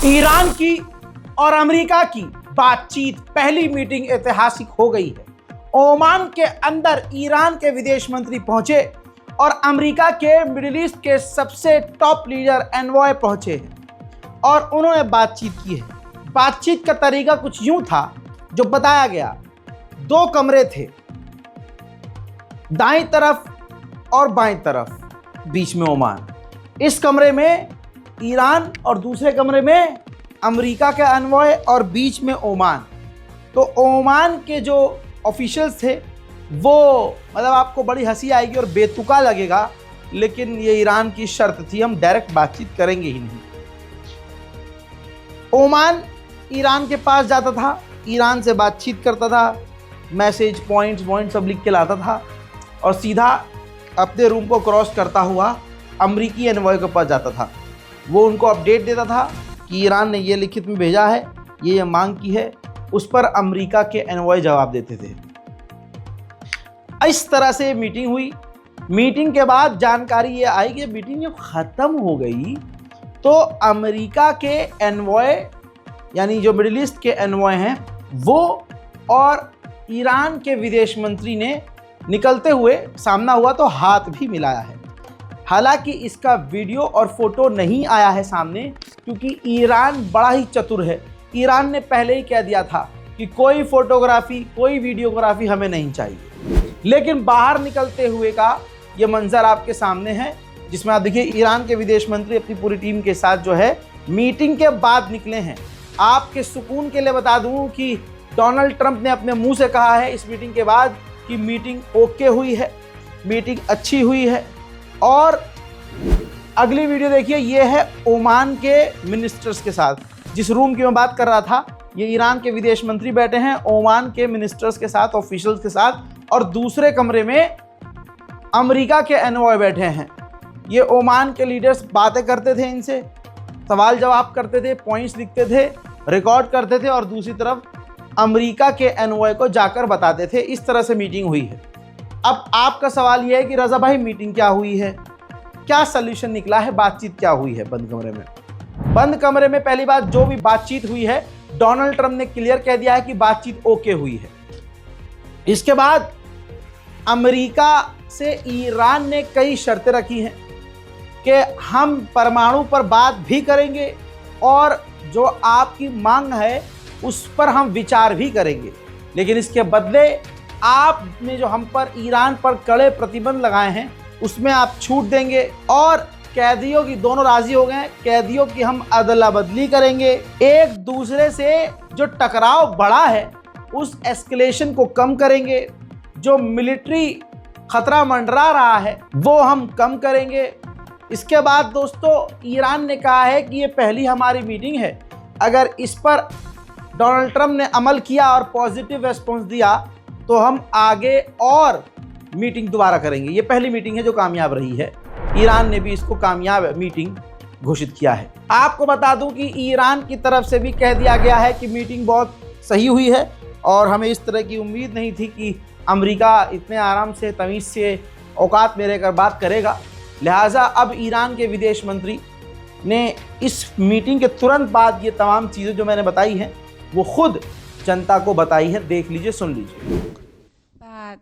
Iran की और America की बातचीत पहली मीटिंग ऐतिहासिक हो गई है। ओमान के अंदर ईरान के विदेश मंत्री पहुंचे और अमेरिका के मिडिल ईस्ट के सबसे टॉप लीडर एनवॉय पहुंचे हैं और उन्होंने बातचीत की है। बातचीत का तरीका कुछ यूं था जो बताया गया। दो कमरे थे, दाईं तरफ और बाईं तरफ, बीच में ओमान। इस कमरे में ईरान और दूसरे कमरे में अमेरिका के एनवॉय और बीच में ओमान। तो ओमान के जो ऑफिशियल्स थे वो मतलब आपको बड़ी हंसी आएगी और बेतुका लगेगा, लेकिन ये ईरान की शर्त थी, हम डायरेक्ट बातचीत करेंगे ही नहीं। ओमान ईरान के पास जाता था, ईरान से बातचीत करता था, मैसेज पॉइंट सब लिख के लाता था और सीधा अपने रूम को क्रॉस करता हुआ अमेरिकी एनवॉय के पास जाता था। वो उनको अपडेट देता था कि ईरान ने ये लिखित में भेजा है, ये मांग की है। उस पर अमेरिका के एनवॉय जवाब देते थे। इस तरह से मीटिंग हुई। मीटिंग के बाद जानकारी ये आई कि मीटिंग जब ख़त्म हो गई तो अमेरिका के एनवॉय यानी जो मिडिल ईस्ट के एनवॉय हैं वो और ईरान के विदेश मंत्री ने निकलते हुए सामना हुआ तो हाथ भी मिलाया है। हालांकि इसका वीडियो और फोटो नहीं आया है सामने, क्योंकि ईरान बड़ा ही चतुर है। ईरान ने पहले ही कह दिया था कि कोई फोटोग्राफी कोई वीडियोग्राफी हमें नहीं चाहिए। लेकिन बाहर निकलते हुए का ये मंजर आपके सामने है, जिसमें आप देखिए ईरान के विदेश मंत्री अपनी पूरी टीम के साथ जो है मीटिंग के बाद निकले हैं। आपके सुकून के लिए बता दूं कि डोनाल्ड ट्रंप ने अपने मुंह से कहा है इस मीटिंग के बाद कि मीटिंग ओके हुई है, मीटिंग अच्छी हुई है। और अगली वीडियो देखिए, ये है ओमान के मिनिस्टर्स के साथ। जिस रूम की मैं बात कर रहा था, ये ईरान के विदेश मंत्री बैठे हैं ओमान के मिनिस्टर्स के साथ, ऑफिशियल्स के साथ, और दूसरे कमरे में अमेरिका के एनवॉय बैठे हैं। ये ओमान के लीडर्स बातें करते थे, इनसे सवाल जवाब करते थे, पॉइंट्स लिखते थे, रिकॉर्ड करते थे और दूसरी तरफ अमेरिका के एनवॉय को जाकर बताते थे। इस तरह से मीटिंग हुई है। अब आपका सवाल यह है कि रज़ा भाई मीटिंग क्या हुई है, क्या सल्यूशन निकला है, बातचीत क्या हुई है बंद कमरे में। बंद कमरे में पहली बात जो भी बातचीत हुई है, डोनाल्ड ट्रंप ने क्लियर कह दिया है कि बातचीत ओके हुई है। इसके बाद अमेरिका से ईरान ने कई शर्तें रखी हैं कि हम परमाणु पर बात भी करेंगे और जो आपकी मांग है उस पर हम विचार भी करेंगे, लेकिन इसके बदले आपने जो हम पर ईरान पर कड़े प्रतिबंध लगाए हैं उसमें आप छूट देंगे और कैदियों की, दोनों राजी हो गए हैं, कैदियों की हम अदला बदली करेंगे। एक दूसरे से जो टकराव बढ़ा है उस एस्केलेशन को कम करेंगे। जो मिलिट्री खतरा मंडरा रहा है वो हम कम करेंगे। इसके बाद दोस्तों ईरान ने कहा है कि ये पहली हमारी मीटिंग है, अगर इस पर डोनाल्ड ट्रंप ने अमल किया और पॉजिटिव रेस्पॉन्स दिया तो हम आगे और मीटिंग दोबारा करेंगे। ये पहली मीटिंग है जो कामयाब रही है। ईरान ने भी इसको कामयाब मीटिंग घोषित किया है। आपको बता दूं कि ईरान की तरफ से भी कह दिया गया है कि मीटिंग बहुत सही हुई है और हमें इस तरह की उम्मीद नहीं थी कि अमेरिका इतने आराम से, तमीज़ से, औकात में रहकर बात करेगा। लिहाजा अब ईरान के विदेश मंत्री ने इस मीटिंग के तुरंत बाद ये तमाम चीज़ें जो मैंने बताई हैं वो खुद जनता को बताई है। देख लीजिए, सुन लीजिए।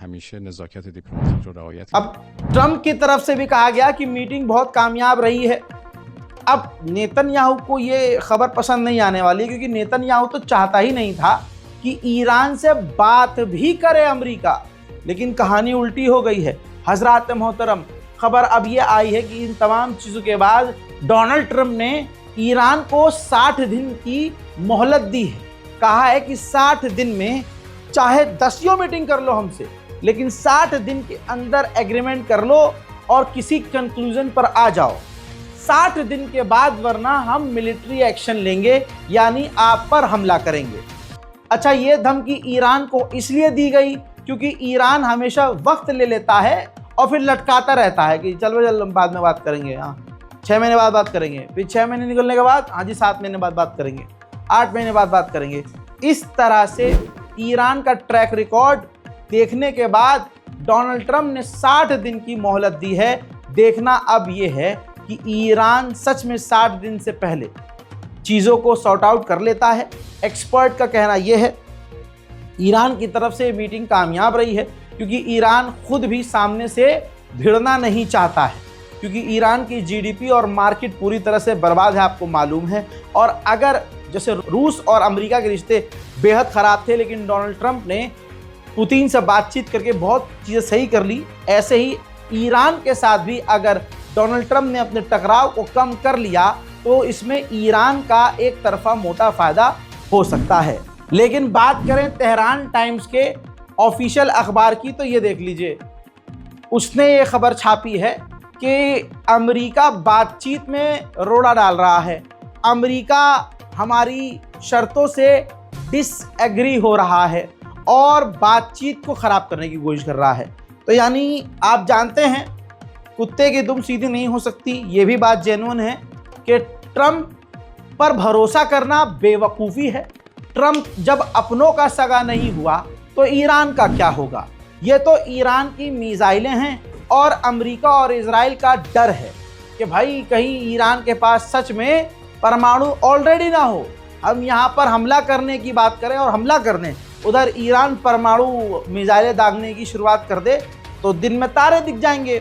हमेशा नज़ाकत डिप्लोमेसी जो रवायत। अब ट्रंप की तरफ से भी कहा गया कि मीटिंग बहुत कामयाब रही है। अब नेतन्याहू को ये खबर पसंद नहीं आने वाली, क्योंकि नेतन्याहू तो चाहता ही नहीं था कि ईरान से बात भी करे अमेरिका, लेकिन कहानी उल्टी हो गई है। हजरात मोहतरम, खबर अब ये आई है कि इन तमाम चीज़ों के बाद डोनाल्ड ट्रंप ने ईरान को 60 दिन की मोहलत दी है। कहा है कि 60 दिन में चाहे 10 मीटिंग कर लो हमसे, लेकिन 60 दिन के अंदर एग्रीमेंट कर लो और किसी कंक्लूजन पर आ जाओ। 60 दिन के बाद, वरना हम मिलिट्री एक्शन लेंगे, यानी आप पर हमला करेंगे। अच्छा, ये धमकी ईरान को इसलिए दी गई क्योंकि ईरान हमेशा वक्त ले लेता है और फिर लटकाता रहता है कि चलो चल बाद में बात करेंगे, हाँ 6 महीने बाद बात करेंगे, फिर 6 महीने निकलने के बाद हाँ जी 7 महीने बाद बात करेंगे, 8 महीने बाद बात करेंगे। इस तरह से ईरान का ट्रैक रिकॉर्ड देखने के बाद डोनाल्ड ट्रंप ने 60 दिन की मोहलत दी है। देखना अब ये है कि ईरान सच में 60 दिन से पहले चीज़ों को सॉर्ट आउट कर लेता है। एक्सपर्ट का कहना यह है ईरान की तरफ से मीटिंग कामयाब रही है, क्योंकि ईरान खुद भी सामने से भिड़ना नहीं चाहता है, क्योंकि ईरान की जीडीपी और मार्केट पूरी तरह से बर्बाद है, आपको मालूम है। और अगर जैसे रूस और अमेरिका के रिश्ते बेहद ख़राब थे, लेकिन डोनाल्ड ट्रंप ने पुतिन से बातचीत करके बहुत चीज़ें सही कर ली, ऐसे ही ईरान के साथ भी अगर डोनाल्ड ट्रंप ने अपने टकराव को कम कर लिया तो इसमें ईरान का एक तरफा मोटा फ़ायदा हो सकता है। लेकिन बात करें तेहरान टाइम्स के ऑफिशियल अखबार की, तो ये देख लीजिए, उसने ये खबर छापी है कि अमेरिका बातचीत में रोड़ा डाल रहा है, अमेरिका हमारी शर्तों से डिसएग्री हो रहा है और बातचीत को ख़राब करने की कोशिश कर रहा है। तो यानी आप जानते हैं कुत्ते की दुम सीधी नहीं हो सकती, ये भी बात जेन्युइन है कि ट्रंप पर भरोसा करना बेवकूफ़ी है। ट्रंप जब अपनों का सगा नहीं हुआ तो ईरान का क्या होगा। ये तो ईरान की मिसाइलें हैं और अमेरिका और इजराइल का डर है कि भाई कहीं ईरान के पास सच में परमाणु ऑलरेडी ना हो, हम यहाँ पर हमला करने की बात करें और हमला करने, उधर ईरान परमाणु मिसाइलें दागने की शुरुआत कर दे तो दिन में तारे दिख जाएंगे।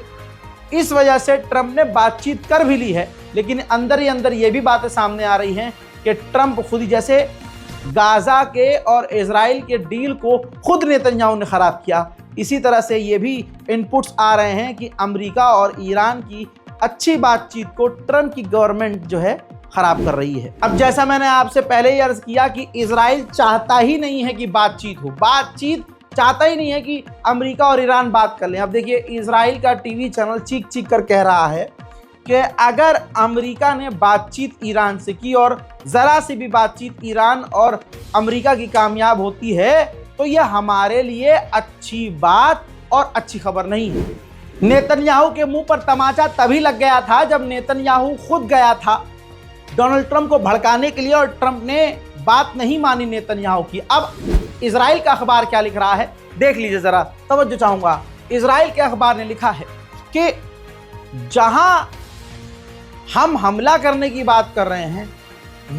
इस वजह से ट्रंप ने बातचीत कर भी ली है, लेकिन अंदर ही अंदर ये भी बातें सामने आ रही हैं कि ट्रंप खुद ही जैसे गाज़ा के और इजराइल के डील को खुद नेतन्याहू ने ख़राब किया, इसी तरह से ये भी इनपुट्स आ रहे हैं कि अमेरिका और ईरान की अच्छी बातचीत को ट्रंप की गवर्नमेंट जो है ख़राब कर रही है। अब जैसा मैंने आपसे पहले ही अर्ज़ किया कि इजराइल चाहता ही नहीं है कि बातचीत हो, बातचीत चाहता ही नहीं है कि अमेरिका और ईरान बात कर लें। अब देखिए, इजराइल का टीवी चैनल चीख चीख कर कह रहा है कि अगर अमेरिका ने बातचीत ईरान से की और ज़रा सी भी बातचीत ईरान और अमेरिका की कामयाब होती है तो यह हमारे लिए अच्छी बात और अच्छी खबर नहीं है। नेतन्याहू के मुंह पर तमाचा तभी लग गया था जब नेतन्याहू खुद गया था डोनाल्ड ट्रंप को भड़काने के लिए और ट्रंप ने बात नहीं मानी नेतन्याहू की। अब इजराइल का अखबार क्या लिख रहा है देख लीजिए ज़रा, तवज्जो चाहूँगा। इजराइल के अखबार ने लिखा है कि जहां हम हमला करने की बात कर रहे हैं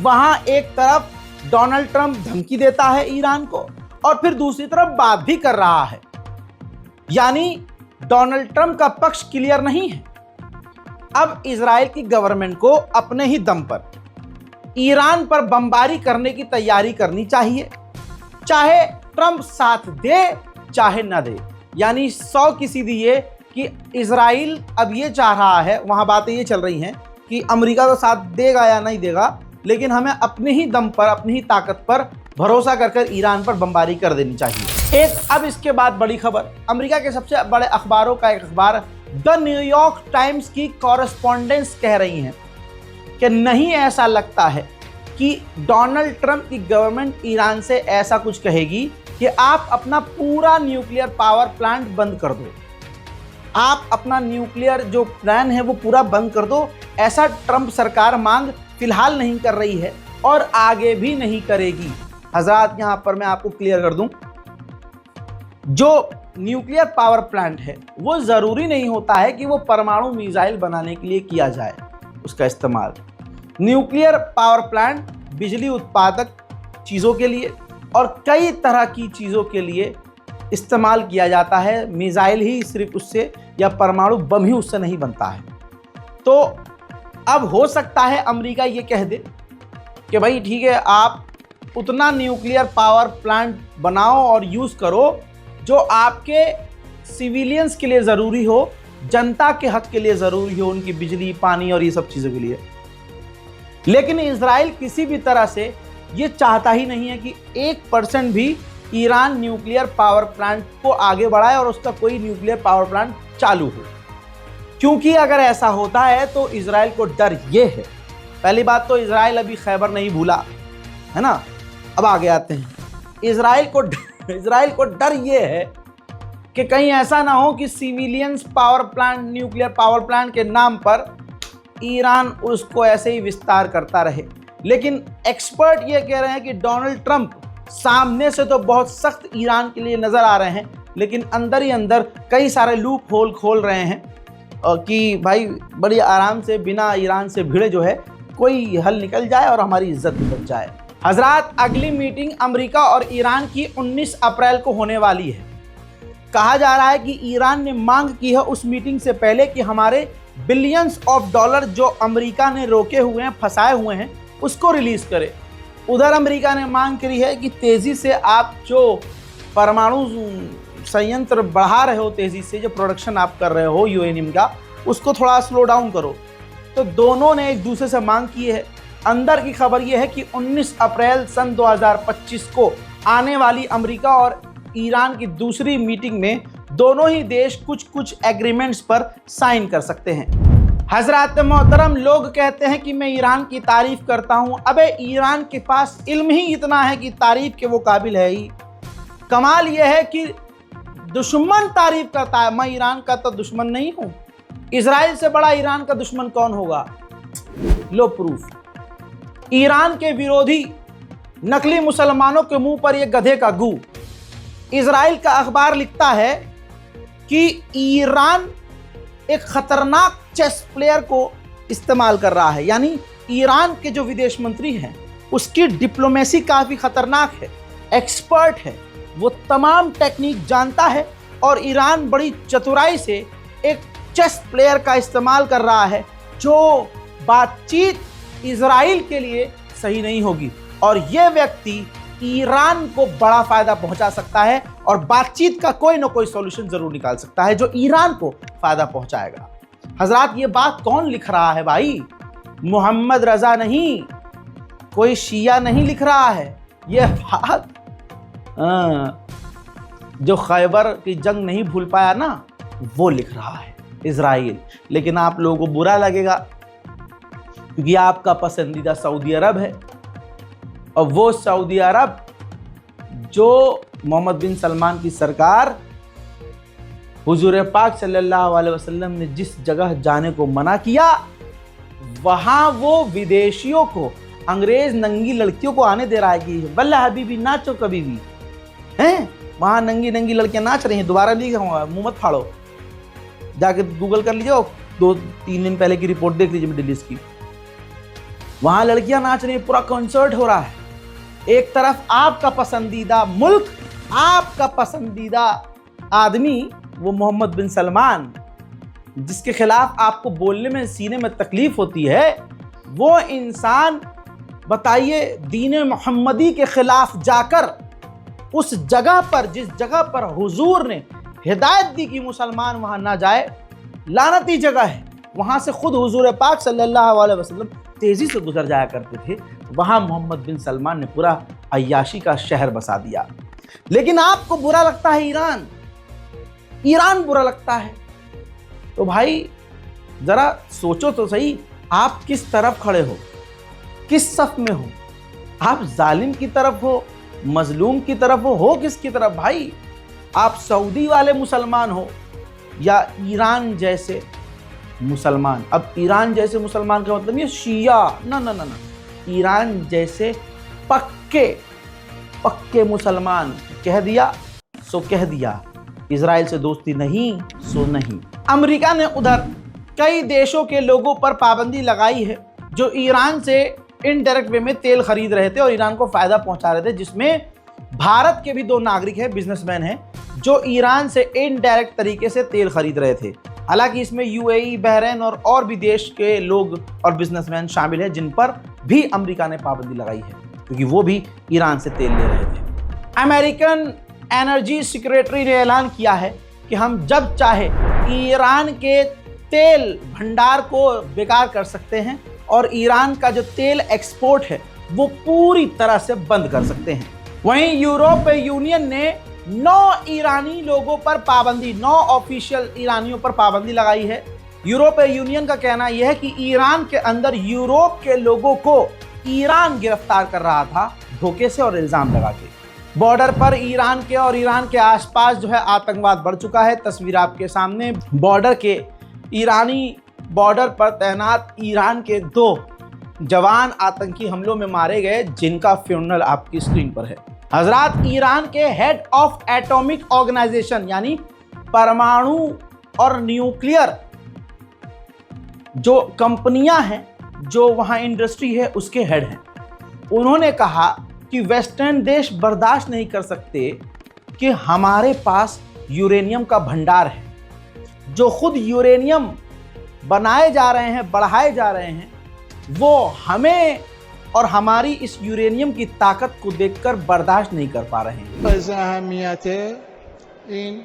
वहां एक तरफ डोनाल्ड ट्रंप धमकी देता है ईरान को और फिर दूसरी तरफ बात भी कर रहा है, यानी डोनाल्ड ट्रंप का पक्ष क्लियर नहीं है। अब इजराइल की गवर्नमेंट को अपने ही दम पर ईरान पर बमबारी करने की तैयारी करनी चाहिए, चाहे ट्रंप साथ दे चाहे ना दे। यानी 100 की सीधी ये कि इजराइल अब ये चाह रहा है, वहाँ बातें ये चल रही हैं कि अमेरिका तो साथ देगा या नहीं देगा, लेकिन हमें अपने ही दम पर अपनी ही ताकत पर भरोसा कर ईरान पर बमबारी कर देनी चाहिए। एक अब इसके बाद बड़ी खबर, अमेरिका के सबसे बड़े अखबारों का एक अखबार द न्यूयॉर्क टाइम्स की कॉरेस्पॉन्डेंस कह रही हैं कि नहीं ऐसा लगता है कि डोनाल्ड ट्रंप की गवर्नमेंट ईरान से ऐसा कुछ कहेगी कि आप अपना पूरा न्यूक्लियर पावर प्लांट बंद कर दो, आप अपना न्यूक्लियर जो प्लान है वो पूरा बंद कर दो। ऐसा ट्रंप सरकार मांग फिलहाल नहीं कर रही है और आगे भी नहीं करेगी। हजरात, यहाँ पर मैं आपको क्लियर कर दूं, जो न्यूक्लियर पावर प्लांट है वो ज़रूरी नहीं होता है कि वो परमाणु मिसाइल बनाने के लिए किया जाए उसका इस्तेमाल। न्यूक्लियर पावर प्लांट बिजली उत्पादक चीज़ों के लिए और कई तरह की चीज़ों के लिए इस्तेमाल किया जाता है। मिसाइल ही सिर्फ उससे या परमाणु बम ही उससे नहीं बनता है। तो अब हो सकता है अमेरिका ये कह दे कि भाई ठीक है, आप उतना न्यूक्लियर पावर प्लांट बनाओ और यूज़ करो जो आपके सिविलियंस के लिए ज़रूरी हो, जनता के हक के लिए ज़रूरी हो, उनकी बिजली पानी और ये सब चीज़ों के लिए। लेकिन इजराइल किसी भी तरह से ये चाहता ही नहीं है कि 1% भी ईरान न्यूक्लियर पावर प्लांट को आगे बढ़ाए और उसका कोई न्यूक्लियर पावर प्लांट चालू हो। क्योंकि अगर ऐसा होता है तो इजराइल को डर ये है, पहली बात तो इजराइल अभी खैबर नहीं भूला है ना। अब आगे आते हैं, इजराइल को डर ये है कि कहीं ऐसा ना हो कि civilians power plant, nuclear power plant के नाम पर ईरान उसको ऐसे ही विस्तार करता रहे। लेकिन एक्सपर्ट ये कह रहे हैं कि डोनाल्ड ट्रंप सामने से तो बहुत सख्त ईरान के लिए नजर आ रहे हैं, लेकिन अंदर ही अंदर कई सारे लूप होल खोल रहे हैं कि भाई बड़ी आराम से बिना ईरान से भिड़े जो है कोई हल निकल जाए और हमारी इज्जत भी बच जाए। हजरात, अगली मीटिंग अमेरिका और ईरान की 19 अप्रैल को होने वाली है। कहा जा रहा है कि ईरान ने मांग की है उस मीटिंग से पहले कि हमारे बिलियंस ऑफ डॉलर जो अमेरिका ने रोके हुए हैं, फंसाए हुए हैं, उसको रिलीज करे। उधर अमेरिका ने मांग करी है कि तेजी से आप जो परमाणु संयंत्र बढ़ा रहे हो, तेजी से जो प्रोडक्शन आप कर रहे हो यूरेनियम का, उसको थोड़ा स्लो डाउन करो। तो दोनों ने एक दूसरे से मांग की है। अंदर की खबर यह है कि 19 अप्रैल सन 2025 को आने वाली अमेरिका और ईरान की दूसरी मीटिंग में दोनों ही देश कुछ कुछ एग्रीमेंट्स पर साइन कर सकते हैं। हजरात मोहतरम, लोग कहते हैं कि मैं ईरान की तारीफ करता हूं। अबे ईरान के पास इल्म ही इतना है कि तारीफ के वो काबिल है ही। कमाल यह है कि दुश्मन तारीफ करता है। मैं ईरान का तो दुश्मन नहीं हूं। इजराइल से बड़ा ईरान का दुश्मन कौन होगा? लो प्रूफ। ईरान के विरोधी नकली मुसलमानों के मुंह पर यह गधे का गू। इजराइल का अखबार लिखता है कि ईरान एक खतरनाक चेस प्लेयर को इस्तेमाल कर रहा है। यानी ईरान के जो विदेश मंत्री हैं उसकी डिप्लोमेसी काफी खतरनाक है, एक्सपर्ट है, वो तमाम टेक्निक जानता है और ईरान बड़ी चतुराई से एक चेस प्लेयर का इस्तेमाल कर रहा है जो बातचीत इजराइल के लिए सही नहीं होगी और यह व्यक्ति ईरान को बड़ा फायदा पहुंचा सकता है और बातचीत का कोई ना कोई सॉल्यूशन जरूर निकाल सकता है जो ईरान को फायदा पहुंचाएगा। हजरात, ये बात कौन लिख रहा है भाई? मोहम्मद रजा नहीं, कोई शिया नहीं लिख रहा है। यह बात जो खैबर की जंग नहीं भूल पाया ना, वो लिख रहा है इजराइल। लेकिन आप लोगों को बुरा लगेगा क्योंकि आपका पसंदीदा सऊदी अरब है और वो सऊदी अरब जो मोहम्मद बिन सलमान की सरकार हुजूर पाक सल्लल्लाहु अलैहि वसल्लम ने जिस जगह जाने को मना किया, वहां वो विदेशियों को, अंग्रेज नंगी लड़कियों को आने दे रहा है कि वल्ला हबीबी नाचो कभी भी हैं। वहां नंगी नंगी लड़कियां नाच रही हैं। दोबारा नहीं कहूँगा, मुंह मत फाड़ो, जाके गूगल कर लीजिए, 2-3 दिन पहले की रिपोर्ट देख लीजिए मिडिल ईस्ट की। वहां लड़कियां नाच रही हैं, पूरा कॉन्सर्ट हो रहा है। एक तरफ आपका पसंदीदा मुल्क, आपका पसंदीदा आदमी वो मोहम्मद बिन सलमान, जिसके खिलाफ आपको बोलने में, सीने में तकलीफ होती है, वो इंसान बताइए दीन मोहम्मदी के खिलाफ जाकर उस जगह पर, जिस जगह पर हुजूर ने हिदायत दी कि मुसलमान वहां ना जाए, लानती जगह है, वहां से खुद हुजूर पाक सल्लल्लाहु अलैहि वसल्लम तेजी से गुजर जाया करते थे, वहां मोहम्मद बिन सलमान ने पूरा अय्याशी का शहर बसा दिया। लेकिन आपको बुरा लगता है ईरान, ईरान बुरा लगता है। तो भाई जरा सोचो तो सही, आप किस तरफ खड़े हो, किस सफ में हो? आप जालिम की तरफ हो, मजलूम की तरफ हो किसकी तरफ भाई? आप सऊदी वाले मुसलमान हो या ईरान जैसे मुसलमान? अब ईरान जैसे मुसलमान का मतलब ये शिया ना ना ना ना, ईरान जैसे पक्के मुसलमान। कह दिया सो कह दिया, इजराइल से दोस्ती नहीं सो नहीं। अमेरिका ने उधर कई देशों के लोगों पर पाबंदी लगाई है जो ईरान से इनडायरेक्ट वे में तेल खरीद रहे थे और ईरान को फायदा पहुंचा रहे थे, जिसमें भारत के भी 2 नागरिक हैं, बिजनेसमैन हैं, जो ईरान से इनडायरेक्ट तरीके से तेल खरीद रहे थे। हालांकि इसमें यूएई, बहरीन और भी देश के लोग और बिजनेसमैन शामिल हैं जिन पर भी अमेरिका ने पाबंदी लगाई है क्योंकि वो भी ईरान से तेल ले रहे थे। अमेरिकन एनर्जी सेक्रेटरी ने ऐलान किया है कि हम जब चाहे ईरान के तेल भंडार को बेकार कर सकते हैं और ईरान का जो तेल एक्सपोर्ट है वो पूरी तरह से बंद कर सकते हैं। वहीं यूरोपीय यूनियन ने 9 ईरानी लोगों पर पाबंदी, 9 ऑफिशियल ईरानियों पर पाबंदी लगाई है यूरोपीय यूनियन का कहना यह है कि ईरान के अंदर यूरोप के लोगों को ईरान गिरफ्तार कर रहा था धोखे से और इल्जाम लगा के। बॉर्डर पर ईरान के और ईरान के आसपास जो है आतंकवाद बढ़ चुका है। तस्वीर आपके सामने, बॉर्डर के ईरानी बॉर्डर पर तैनात ईरान के 2 जवान आतंकी हमलों में मारे गए, जिनका फ्यूनरल आपकी स्क्रीन पर है। हजरात, ईरान के हेड ऑफ एटॉमिक ऑर्गेनाइजेशन यानी परमाणु और न्यूक्लियर जो कंपनियां हैं, जो वहां इंडस्ट्री है, उसके हेड हैं। उन्होंने कहा कि वेस्टर्न देश बर्दाश्त नहीं कर सकते कि हमारे पास यूरेनियम का भंडार है। जो खुद यूरेनियम बनाए जा रहे हैं, बढ़ाए जा रहे हैं, वो हमें और हमारी इस यूरेनियम की ताकत को देखकर बर्दाश्त नहीं कर पा रहे हैं। अहमियत इन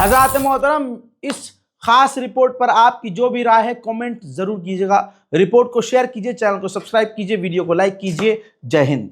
हज़रात मोहतरम, इस खास रिपोर्ट पर आपकी जो भी राय है कमेंट जरूर कीजिएगा। रिपोर्ट को शेयर कीजिए, चैनल को सब्सक्राइब कीजिए, वीडियो को लाइक कीजिए। जय हिंद।